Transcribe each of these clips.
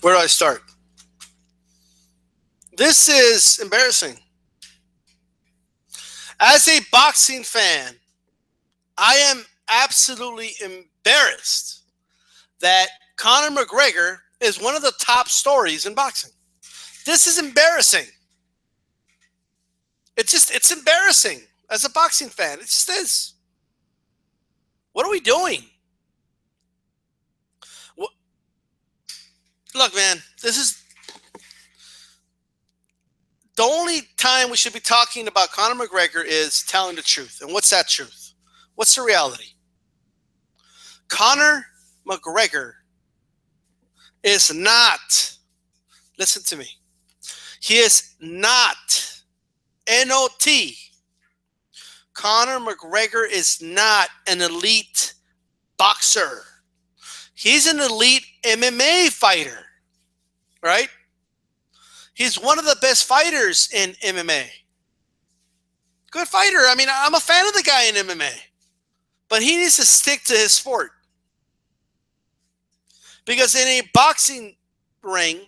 Where do I start? This is embarrassing. As a boxing fan, I am absolutely embarrassed that Conor McGregor is one of the top stories in boxing. This is embarrassing. It's embarrassing as a boxing fan. It just is. What are we doing? Look, man, this is the only time we should be talking about Conor McGregor is telling the truth. And what's that truth? What's the reality? Conor McGregor is not, listen to me, he is not, N-O-T. Conor McGregor is not an elite boxer. He's an elite MMA fighter, right? He's one of the best fighters in MMA. Good fighter. I mean, I'm a fan of the guy in MMA. But he needs to stick to his sport. Because in a boxing ring,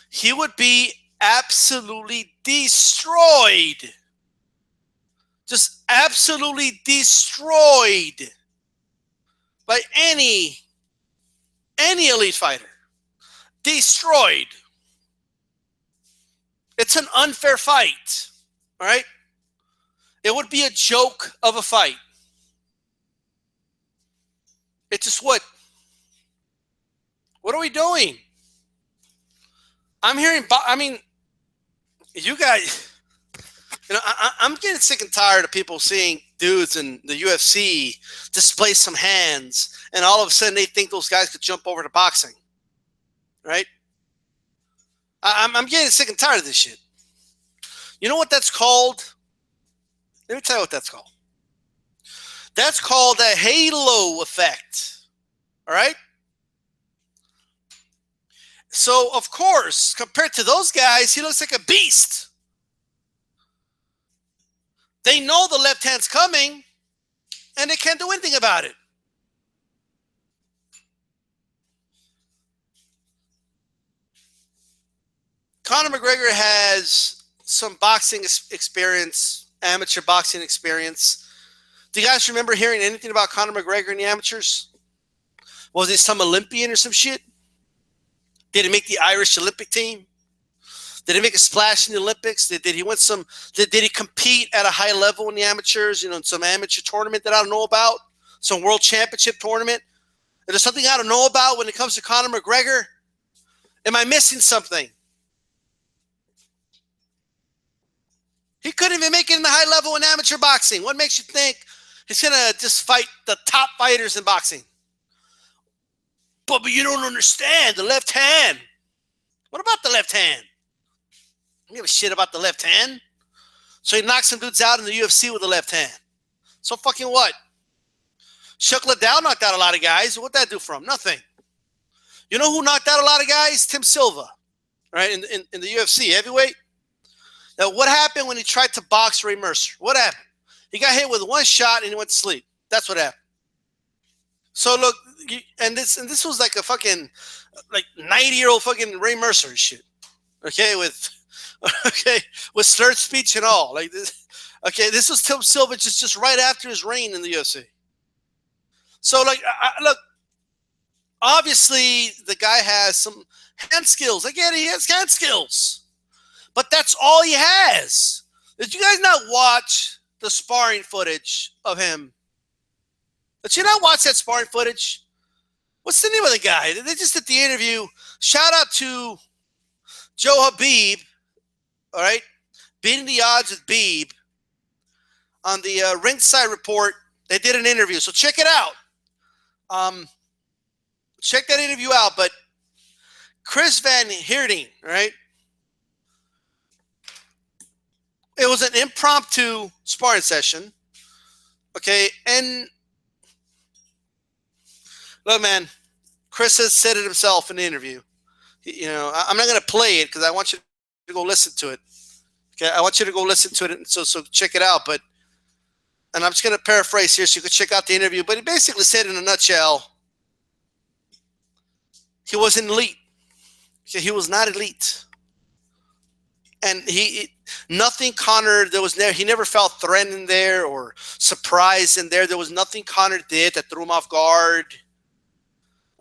he would be absolutely destroyed. Just absolutely destroyed by any elite fighter. Destroyed. It's an unfair fight, all right? It would be a joke of a fight. It just would. What are we doing? I'm hearing, you guys, I'm getting sick and tired of people seeing dudes in the UFC display some hands, and all of a sudden they think those guys could jump over to boxing, right? I'm getting sick and tired of this shit. You know what that's called? Let me tell you what that's called. That's called a halo effect. All right? So, of course, compared to those guys, he looks like a beast. They know the left hand's coming, and they can't do anything about it. Conor McGregor has some boxing experience, amateur boxing experience. Do you guys remember hearing anything about Conor McGregor in the amateurs? Was he some Olympian or some shit? Did he make the Irish Olympic team? Did he make a splash in the Olympics? Did he win some? Did he compete at a high level in the amateurs? You know, in some amateur tournament that I don't know about, some world championship tournament. Is there something I don't know about when it comes to Conor McGregor? Am I missing something? He couldn't even make it in the high level in amateur boxing. What makes you think he's going to just fight the top fighters in boxing? But you don't understand the left hand. What about the left hand? I don't give a shit about the left hand. So he knocked some dudes out in the UFC with the left hand. So fucking what? Chuck Liddell knocked out a lot of guys. What'd that do for him? Nothing. You know who knocked out a lot of guys? Tim Silva, right? In the UFC heavyweight. Now, what happened when he tried to box Ray Mercer? What happened? He got hit with one shot and he went to sleep. That's what happened. So look, and this was like a fucking 90-year-old fucking Ray Mercer and shit. Okay, with slurred speech and all. Like this. Okay, this was Tim Silva just right after his reign in the UFC. So look, obviously the guy has some hand skills. I get it, he has hand skills. But that's all he has. Did you guys not watch the sparring footage of him? Did you not watch that sparring footage? What's the name of the guy? They just did the interview. Shout out to Joe Habib, all right? Beating the odds with Beeb on the Ringside Report. They did an interview, so check it out. Check that interview out. But Chris Van Heerden, right? It was an impromptu sparring session, okay? And look, man, Chris has said it himself in the interview. I'm not going to play it because I want you to go listen to it. Okay, I want you to go listen to it, so check it out. And I'm just going to paraphrase here so you can check out the interview. But he basically said in a nutshell, he was an elite. He was not elite. And nothing Conor, he never felt threatened there or surprised in there. There was nothing Conor did that threw him off guard.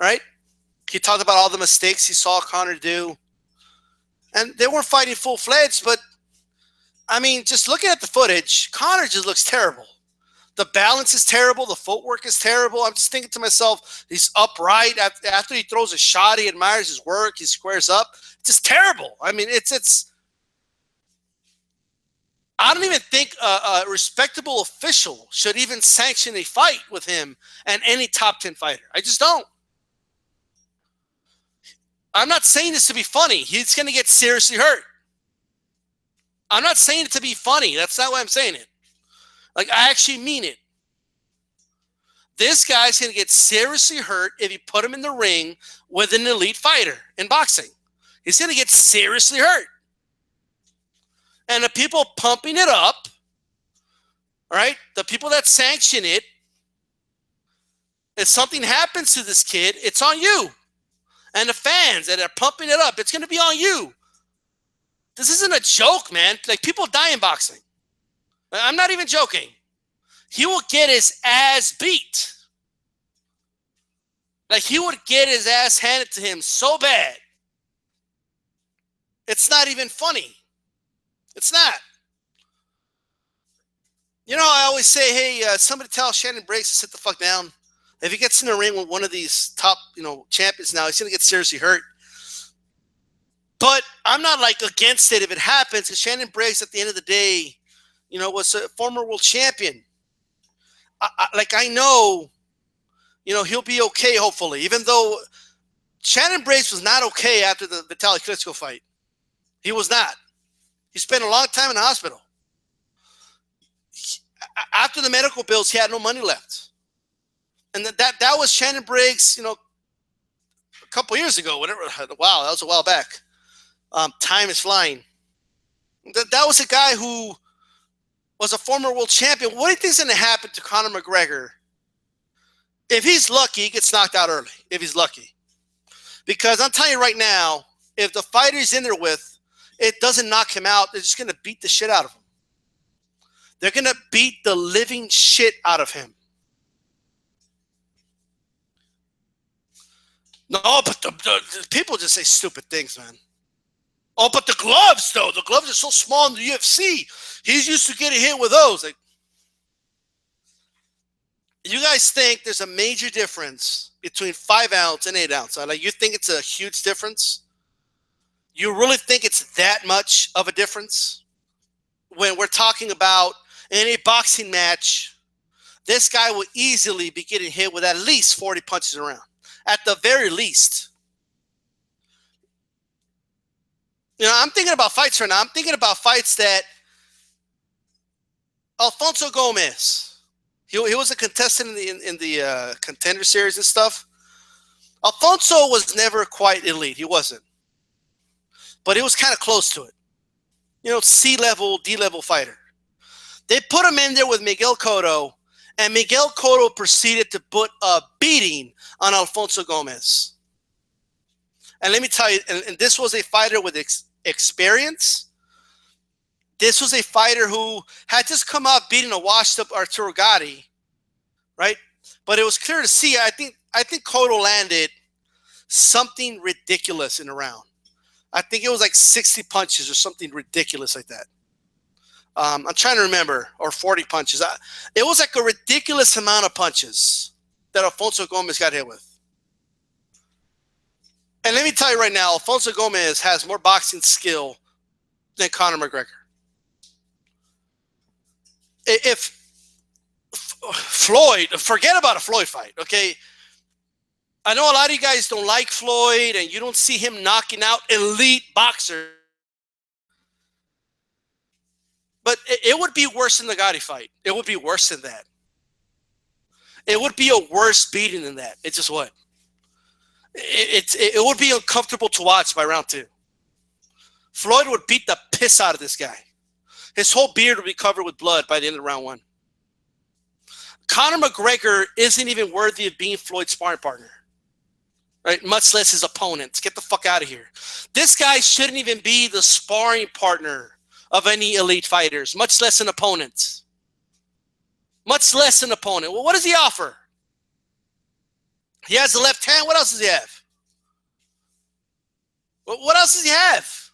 Right? He talked about all the mistakes he saw Conor do. And they weren't fighting full-fledged, but I mean, just looking at the footage, Conor just looks terrible. The balance is terrible. The footwork is terrible. I'm just thinking to myself, he's upright. After he throws a shot, he admires his work. He squares up. It's just terrible. I mean, I don't even think a respectable official should even sanction a fight with him and any top 10 fighter. I just don't. I'm not saying this to be funny. He's going to get seriously hurt. I'm not saying it to be funny. That's not why I'm saying it. Like, I actually mean it. This guy's going to get seriously hurt if you put him in the ring with an elite fighter in boxing. He's going to get seriously hurt. And the people pumping it up, all right, the people that sanction it, if something happens to this kid, it's on you. And the fans that are pumping it up, it's going to be on you. This isn't a joke, man. Like, people die in boxing. I'm not even joking. He will get his ass beat. Like, he would get his ass handed to him so bad. It's not even funny. It's not. You know, I always say, hey, somebody tell Shannon Briggs to sit the fuck down. If he gets in the ring with one of these top, champions now, he's going to get seriously hurt. But I'm not, like, against it if it happens, because Shannon Briggs, at the end of the day, was a former world champion. I know, he'll be okay, hopefully, even though Shannon Briggs was not okay after the Vitaly Klitschko fight. He was not. He spent a long time in the hospital. After the medical bills, he had no money left. And that was Shannon Briggs, a couple years ago, whatever. Wow, that was a while back. Time is flying. That was a guy who was a former world champion. What do you think is going to happen to Conor McGregor? If he's lucky, he gets knocked out early, if he's lucky. Because I'm telling you right now, if the fighter he's in there with, it doesn't knock him out, they're just going to beat the shit out of him. They're going to beat the living shit out of him. No, but the people just say stupid things, man. Oh, but the gloves, though. The gloves are so small in the UFC. He's used to getting hit with those. Like, you guys think there's a major difference between 5 ounce and 8 ounce? Like, you think it's a huge difference? You really think it's that much of a difference? When we're talking about in a boxing match, this guy will easily be getting hit with at least 40 punches around. At the very least. I'm thinking about fights right now. I'm thinking about fights that Alfonso Gomez, he was a contestant in the Contender Series and stuff. Alfonso was never quite elite. He wasn't. But he was kind of close to it. C-level, D-level fighter. They put him in there with Miguel Cotto, and Miguel Cotto proceeded to put a beating on Alfonso Gomez. And let me tell you, and this was a fighter with experience. This was a fighter who had just come out beating a washed-up Arturo Gatti, right? But it was clear to see. I think Cotto landed something ridiculous in the round. I think it was like 60 punches or something ridiculous like that. I'm trying to remember, or 40 punches. It was like a ridiculous amount of punches that Alfonso Gomez got hit with. And let me tell you right now, Alfonso Gomez has more boxing skill than Conor McGregor. If Floyd, forget about a Floyd fight, okay? I know a lot of you guys don't like Floyd and you don't see him knocking out elite boxers. But it would be worse than the Gotti fight. It would be worse than that. It would be a worse beating than that. It just would. It would be uncomfortable to watch by round 2. Floyd would beat the piss out of this guy. His whole beard would be covered with blood by the end of round 1. Conor McGregor isn't even worthy of being Floyd's sparring partner. right? Much less his opponents. Get the fuck out of here. This guy shouldn't even be the sparring partner of any elite fighters, much less an opponent. Much less an opponent. Well, what does he offer? He has the left hand. What else does he have? What else does he have?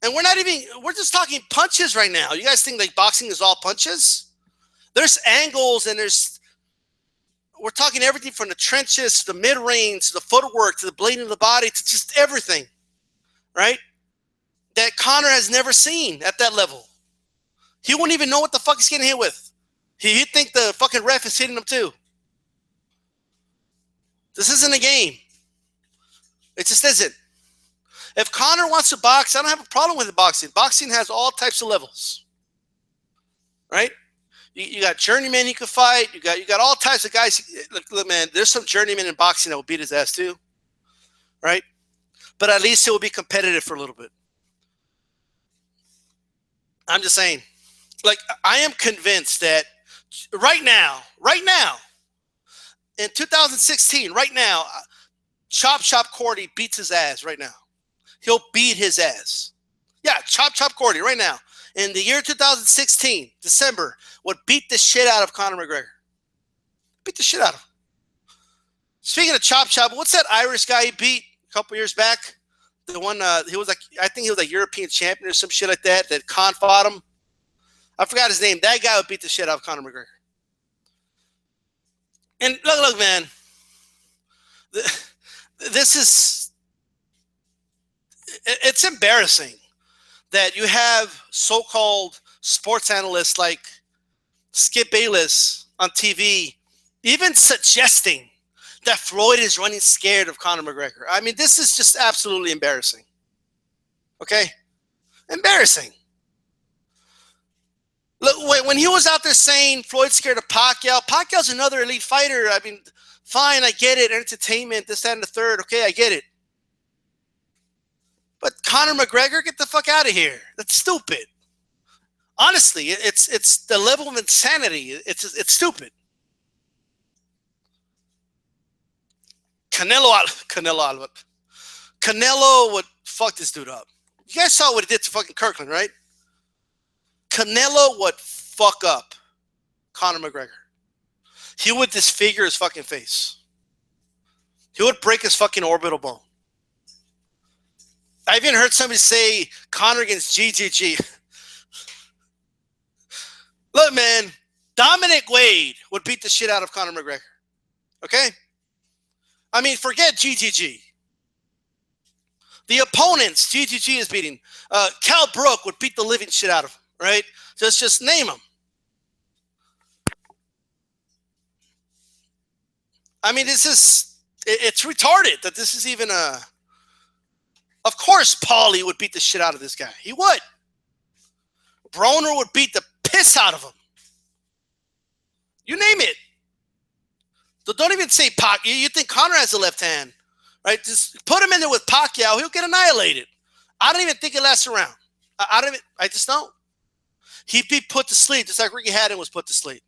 And we're just talking punches right now. You guys think like boxing is all punches? There's angles and we're talking everything from the trenches to the mid-range to the footwork to the blading of the body to just everything, right? That Conor has never seen at that level. He wouldn't even know what the fuck he's getting hit with. He'd think the fucking ref is hitting him too. This isn't a game. It just isn't. If Conor wants to box, I don't have a problem with boxing. Boxing has all types of levels, right? You got journeymen he could fight. You got all types of guys. Look, man, there's some journeymen in boxing that will beat his ass too, right? But at least it will be competitive for a little bit. I'm just saying, like, I am convinced that right now, in 2016, right now, Chop Chop Cordy beats his ass right now. He'll beat his ass. Yeah, Chop Chop Cordy right now. In the year 2016, December, would beat the shit out of Conor McGregor. Beat the shit out of him. Speaking of Chop Chop, what's that Irish guy he beat a couple years back? The one, he was like, I think he was like European champion or some shit like that, that Khan fought him. I forgot his name. That guy would beat the shit out of Conor McGregor. And look, man, this is, it's embarrassing that you have so-called sports analysts like Skip Bayless on TV even suggesting that Floyd is running scared of Conor McGregor. I mean, this is just absolutely embarrassing. Okay? Embarrassing. Look, when he was out there saying Floyd's scared of Pacquiao, Pacquiao's another elite fighter. I mean, fine, I get it. Entertainment, this, that, and the third. Okay, I get it. But Conor McGregor, get the fuck out of here. That's stupid. Honestly, it's the level of insanity. It's stupid. Canelo would fuck this dude up. You guys saw what he did to fucking Kirkland, right? Canelo would fuck up Conor McGregor. He would disfigure his fucking face. He would break his fucking orbital bone. I even heard somebody say Conor against GGG. Look, man, Dominic Wade would beat the shit out of Conor McGregor. Okay? I mean, forget GGG. The opponents GGG is beating. Cal Brook would beat the living shit out of him, right? Just name him. I mean, it's retarded that this is even a... Of course, Paulie would beat the shit out of this guy. He would. Broner would beat the piss out of him. You name it. Don't even say Pacquiao. You think Conor has a left hand, right? Just put him in there with Pacquiao. He'll get annihilated. I don't even think it lasts around. I just don't. He'd be put to sleep just like Ricky Hatton was put to sleep.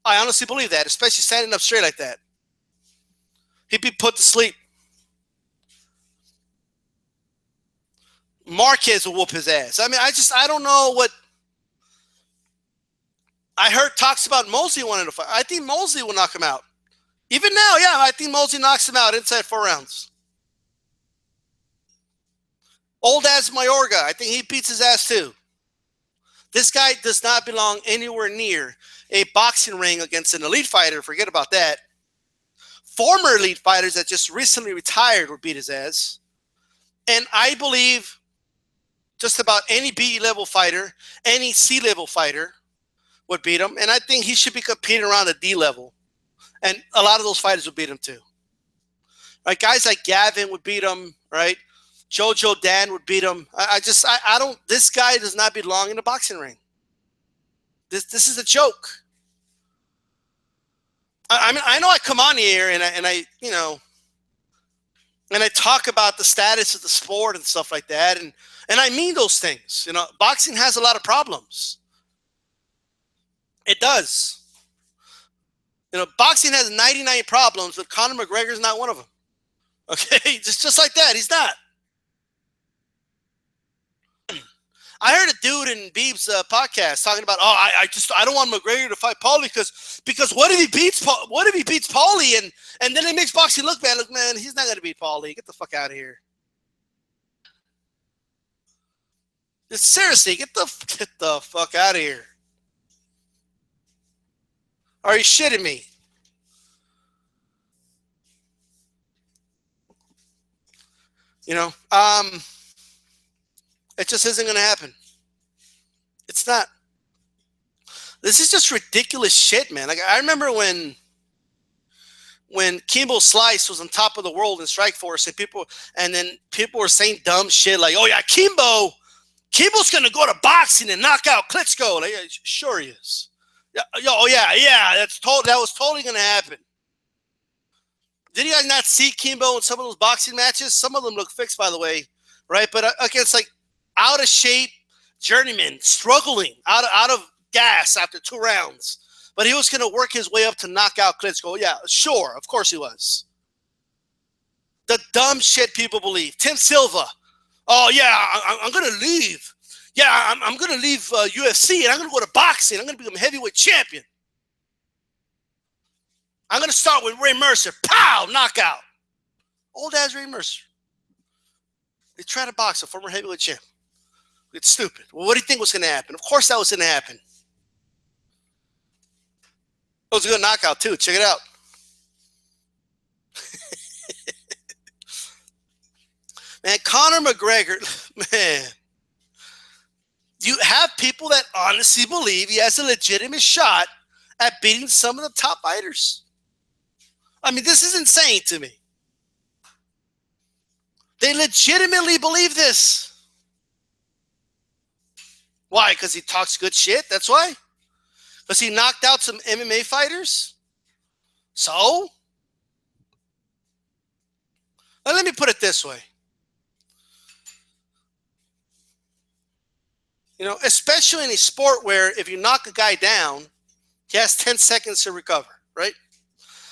I honestly believe that, especially standing up straight like that. He'd be put to sleep. Marquez will whoop his ass. I mean, I don't know what. I heard talks about Mosley wanting to fight. I think Mosley will knock him out. Even now, yeah, I think Mosley knocks him out inside 4 rounds. Old ass Mayorga, I think he beats his ass too. This guy does not belong anywhere near a boxing ring against an elite fighter. Forget about that. Former elite fighters that just recently retired would beat his ass. And I believe just about any B level fighter, any C level fighter would beat him. And I think he should be competing around the D level. And a lot of those fighters would beat him too. Right? Guys like Gavin would beat him, right? Jojo Dan would beat him. I don't, this guy does not belong in the boxing ring. This is a joke. I mean, I know I come on here and I you know, and I talk about the status of the sport and stuff like that. And I mean those things. You know, boxing has a lot of problems. It does. Boxing has 99 problems, but Conor McGregor is not one of them. Okay, just like that, he's not. I heard a dude in Beeb's podcast talking about, I don't want McGregor to fight Paulie because what if he beats Paulie and then it makes boxing look bad? Look, man, he's not gonna beat Paulie. Get the fuck out of here. Seriously, get the fuck out of here. Are you shitting me? It just isn't gonna happen. It's not. This is just ridiculous shit, man. Like, I remember when Kimbo Slice was on top of the world in Strikeforce, and then people were saying dumb shit like, "Oh yeah, Kimbo's gonna go to boxing and knock out Klitschko." Like, yeah, sure he is. Yeah, that was totally gonna happen. Did you guys not see Kimbo in some of those boxing matches? Some of them look fixed, by the way, right? But against like out of shape journeyman, struggling out of gas after 2 rounds. But he was going to work his way up to knock out Klitschko. Yeah, sure. Of course he was. The dumb shit people believe. Tim Silva. Oh, yeah, I'm going to leave. Yeah, I'm going to leave UFC, and I'm going to go to boxing. I'm going to become heavyweight champion. I'm going to start with Ray Mercer. Pow! Knockout. Old ass Ray Mercer. They tried to box a former heavyweight champ. It's stupid. Well, what do you think was going to happen? Of course that was going to happen. It was a good knockout, too. Check it out. Man, Conor McGregor, man. You have people that honestly believe he has a legitimate shot at beating some of the top fighters. I mean, this is insane to me. They legitimately believe this. Why? Because he talks good shit? That's why? Because he knocked out some MMA fighters? So? Now, let me put it this way. Especially in a sport where if you knock a guy down, he has 10 seconds to recover, right?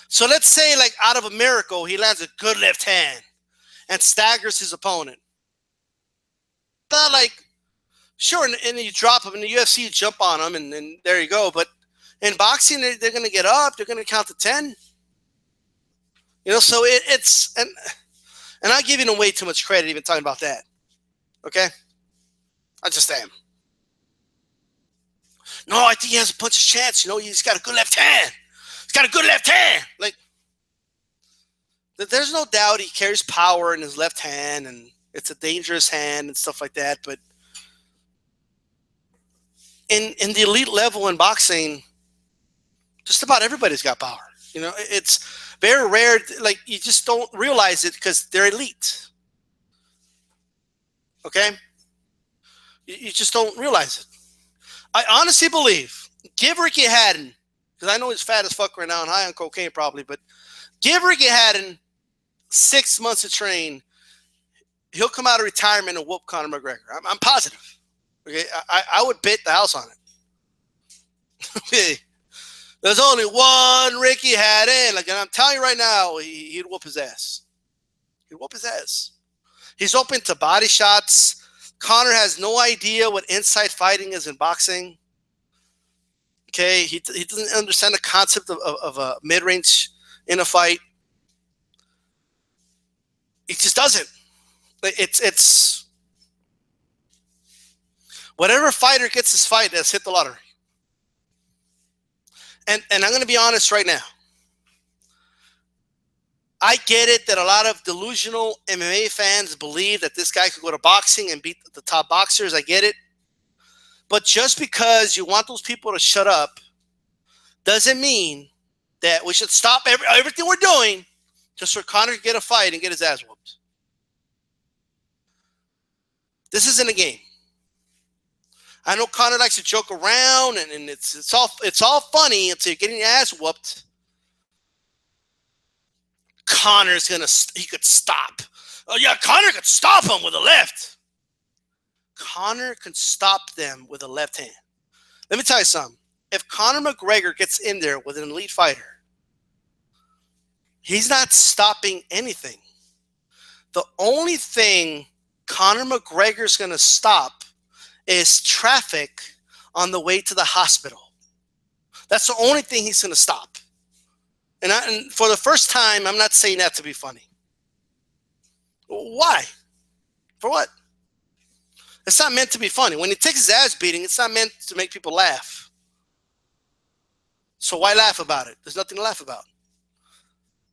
So let's say, like, out of a miracle, he lands a good left hand and staggers his opponent. Not like, sure, and you drop him in the UFC, you jump on him, and there you go. But in boxing, they're going to get up, they're going to count to 10. So it's and I'm giving him way too much credit even talking about that. Okay? I just am. No, I think he has a puncher's chance. He's got a good left hand. He's got a good left hand. Like, there's no doubt he carries power in his left hand, and it's a dangerous hand and stuff like that. But in the elite level in boxing, just about everybody's got power. It's very rare. Like, you just don't realize it because they're elite. Okay? You just don't realize it. I honestly believe, give Ricky Hatton, because I know he's fat as fuck right now and high on cocaine probably, but give Ricky Hatton 6 months to train, he'll come out of retirement and whoop Conor McGregor. I'm positive. Okay, I would bet the house on it. Okay. There's only one Ricky Hatton. Like, and I'm telling you right now, he'd whoop his ass. He'd whoop his ass. He's open to body shots. Conor has no idea what inside fighting is in boxing. Okay, he doesn't understand the concept of a mid-range in a fight. He just doesn't. It's whatever fighter gets this fight has hit the lottery. And I'm going to be honest right now. I get it that a lot of delusional MMA fans believe that this guy could go to boxing and beat the top boxers. I get it. But just because you want those people to shut up doesn't mean that we should stop everything we're doing just for Conor to get a fight and get his ass whooped. This isn't a game. I know Conor likes to joke around, and it's all funny until you're getting your ass whooped. He could stop. Oh yeah, Conor could stop him with a left. Conor can stop them with a left hand. Let me tell you something. If Conor McGregor gets in there with an elite fighter, He's not stopping anything. The only thing Conor McGregor's going to stop is traffic on the way to the hospital. That's the only thing he's going to stop. And for the first time, I'm not saying that to be funny. Why? For what? It's not meant to be funny. When he takes his ass beating, it's not meant to make people laugh. So why laugh about it? There's nothing to laugh about.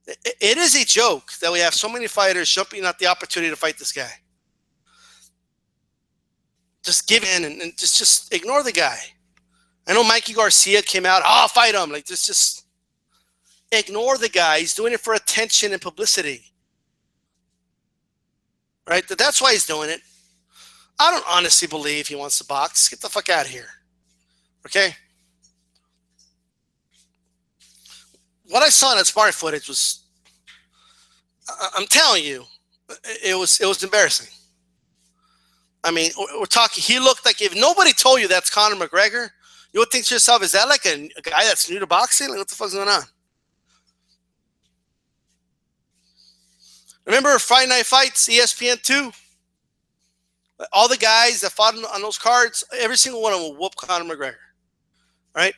It is a joke that we have so many fighters jumping at the opportunity to fight this guy. Just give in and just ignore the guy. I know Mikey Garcia came out, I'll fight him. Like, just ignore the guy. He's doing it for attention and publicity. Right? That's why he's doing it. I don't honestly believe he wants to box. Get the fuck out of here. Okay? What I saw in that sparring footage was, I'm telling you, it was embarrassing. I mean, we're talking, he looked like, if nobody told you that's Conor McGregor, you would think to yourself, is that like a guy that's new to boxing? Like, what the fuck's going on? Remember Friday Night Fights, ESPN2? All the guys that fought on those cards, every single one of them will whoop Conor McGregor. Right?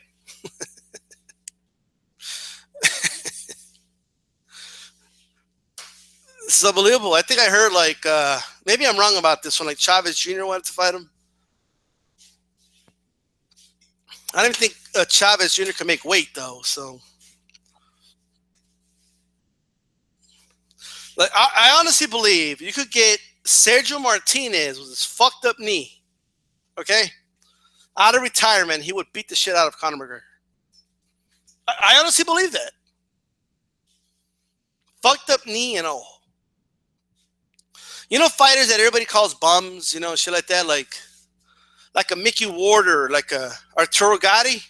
This is unbelievable. I think I heard, like, maybe I'm wrong about this one, like Chavez Jr. wanted to fight him. I don't even think Chavez Jr. can make weight, though. So, like, I honestly believe you could get Sergio Martinez with his fucked up knee, okay, out of retirement, he would beat the shit out of Conor McGregor. I honestly believe that. Fucked up knee and all. You know, fighters that everybody calls bums, you know, shit like that, like a Mickey Ward or like a Arturo Gatti.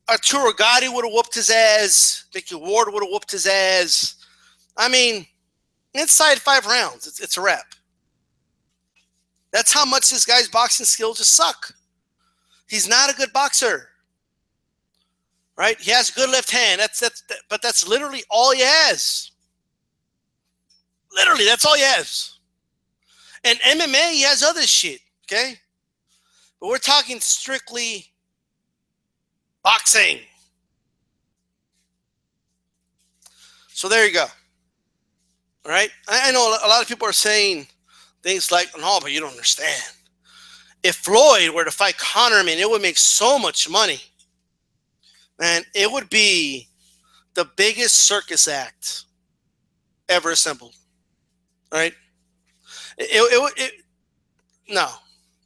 Arturo Gatti would have whooped his ass. Mickey Ward would have whooped his ass. I mean, inside 5 rounds, it's a wrap. That's how much this guy's boxing skills just suck. He's not a good boxer. Right? He has a good left hand. But that's literally all he has. Literally, that's all he has. And MMA, he has other shit, okay? But we're talking strictly boxing. So there you go. All right? I know a lot of people are saying things like, no, but you don't understand. If Floyd were to fight Conor, man, it would make so much money. Man, it would be the biggest circus act ever assembled. All right? No,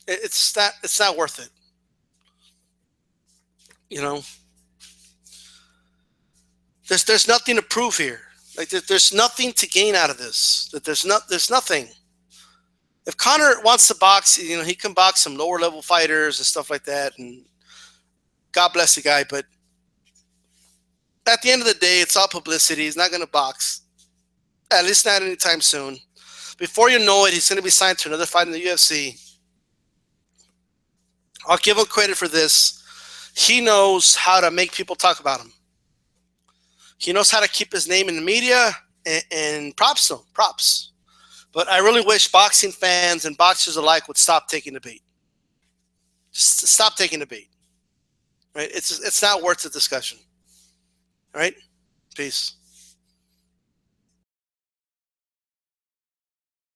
it's not worth it. You know, there's nothing to prove here. Like, there's nothing to gain out of this. That there's nothing. If Conor wants to box, you know, he can box some lower level fighters and stuff like that, and God bless the guy. But at the end of the day, it's all publicity. He's not going to box, at least not anytime soon. Before you know it, he's going to be signed to another fight in the UFC. I'll give him credit for this. He knows how to make people talk about him. He knows how to keep his name in the media, and props to him. Props. But I really wish boxing fans and boxers alike would stop taking the bait. Just stop taking the bait. Right? It's not worth the discussion. All right? Peace.